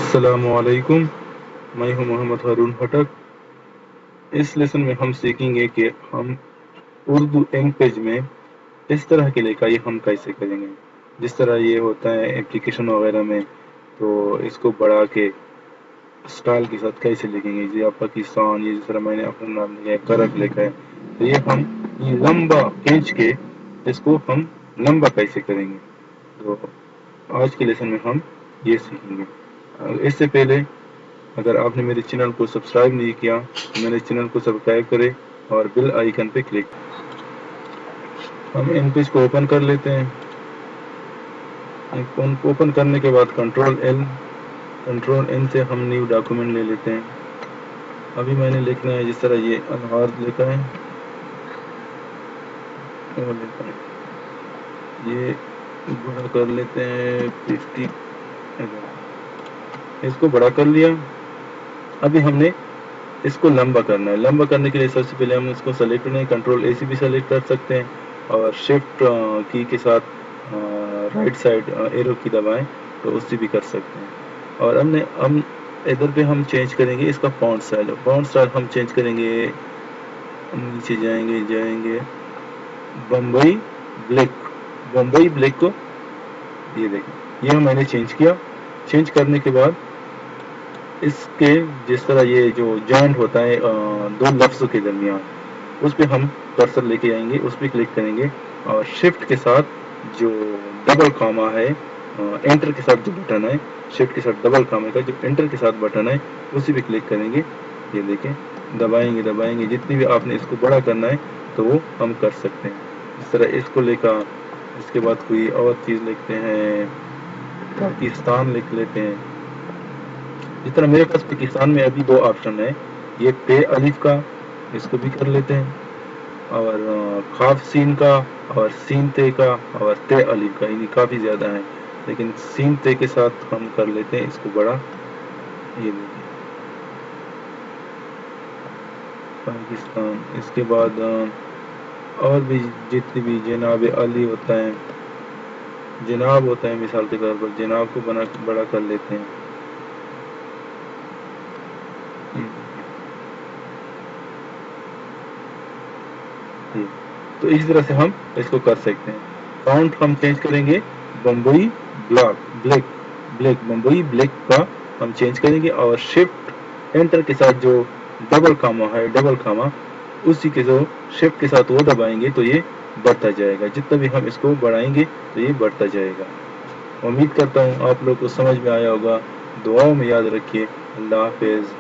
السلام علیکم، میں ہوں محمد ہارون بھٹک۔ اس لیسن میں ہم سیکھیں گے کہ ہم اردو ایم پیج میں اس طرح کی لکھائی ہم کیسے کریں گے۔ جس طرح یہ ہوتا ہے اپلیکیشن وغیرہ میں، تو اس کو بڑھا کے اسٹائل کے ساتھ کیسے لکھیں گے۔ جی آپ پاکستان، یہ جس طرح میں نے اپنا نام لکھا ہے، کرک لکھا ہے، تو یہ ہم لمبا کھینچ کے اس کو ہم لمبا کیسے کریں گے۔ تو آج کے لیسن میں ہم یہ سیکھیں گے۔ اس سے پہلے اگر آپ نے میرے چینل کو سبسکرائب نہیں کیا تو میرے چینل کو سبسکرائب کرے اور بیل آئیکن پہ کلک۔ ہم ان پیج کو اوپن کر لیتے ہیں۔ اوپن کرنے کے بعد کنٹرول این سے ہم نیو ڈاکومنٹ لے لیتے ہیں۔ ابھی میں نے لکھنا ہے جس طرح یہ انوار لکھا ہے، یہ بڑا کر لیتے ہیں 50، اس کو بڑا کر لیا۔ ابھی ہم نے اس کو لمبا کرنا ہے۔ لمبا کرنے کے لیے سب سے پہلے ہم اس کو سلیکٹ کریں، کنٹرول اے سے بھی سلیکٹ کر سکتے ہیں اور شفٹ کی کے ساتھ رائٹ سائڈ ایرو کی دبائیں تو اس سے بھی کر سکتے ہیں۔ اور ہم ادھر پہ ہم چینج کریں گے اس کا فونٹ سٹائل۔ فونٹ سٹائل ہم چینج کریں گے، نیچے جائیں گے بمبئی بلیک کو، یہ دیکھیں یہ میں نے چینج کیا۔ چینج کرنے کے بعد اس کے جس طرح یہ جو جوائنٹ ہوتا ہے دو لفظوں کے درمیان، اس پہ ہم کرسر لے کے آئیں گے، اس پہ کلک کریں گے اور شفٹ کے ساتھ جو ڈبل کاما ہے، انٹر کے ساتھ جو بٹن ہے، شفٹ کے ساتھ ڈبل کاما کا جو انٹر کے ساتھ بٹن ہے اسی پہ کلک کریں گے۔ یہ دیکھیں دبائیں گے جتنی بھی آپ نے اس کو بڑا کرنا ہے تو وہ ہم کر سکتے ہیں۔ اس طرح اس کو لے کر اس کے بعد کوئی اور چیز لکھتے ہیں، پاکستان لکھ لیتے ہیں۔ جس طرح میرے پاس پاکستان میں ابھی 2 آپشن ہے، یہ تے الف کا، اس کو بھی کر لیتے ہیں، اور خاف سین کا اور سین تے کا اور تے الف کا، یعنی کافی زیادہ ہے، لیکن سین تے کے ساتھ ہم کر لیتے ہیں اس کو بڑا۔ یہ دیکھیں پاکستان، اس کے بعد اور بھی جتنی بھی جناب علی ہوتا ہے، جناب ہوتا ہے، مثال کے طور پر جناب کو بڑا کر لیتے ہیں۔ تو اس طرح سے ہم اس کو کر سکتے ہیں۔ فونٹ ہم چینج کریں گے بمبئی بمبئی بلیک کا ہم چینج کریں گے اور شفٹ انٹر کے ساتھ جو ڈبل کاما ہے، ڈبل کاما اسی کے جو شفٹ کے ساتھ وہ دبائیں گے تو یہ بڑھتا جائے گا۔ جتنا بھی ہم اس کو بڑھائیں گے تو یہ بڑھتا جائے گا۔ امید کرتا ہوں آپ لوگ کو سمجھ میں آیا ہوگا۔ دعاؤں میں یاد رکھیے۔ اللہ حافظ۔